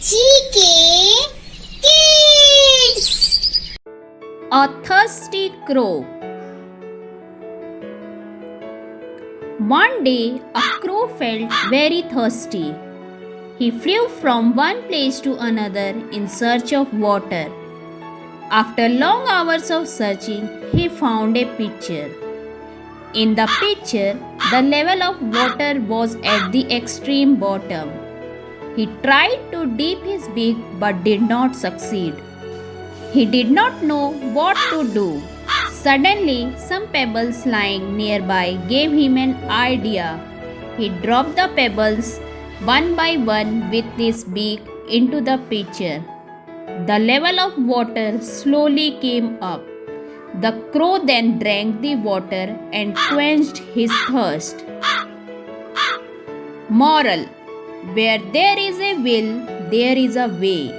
GK Kids. A thirsty crow. One day, a crow felt very thirsty. He flew from one place to another in search of water. After long hours of searching, he found a pitcher. In the pitcher, the level of water was at the extreme bottom. He tried to dip his beak but did not succeed. He did not know what to do. Suddenly, some pebbles lying nearby gave him an idea. He dropped the pebbles one by one with his beak into the pitcher. The level of water slowly came up. The crow then drank the water and quenched his thirst. Moral: where there is a will, there is a way.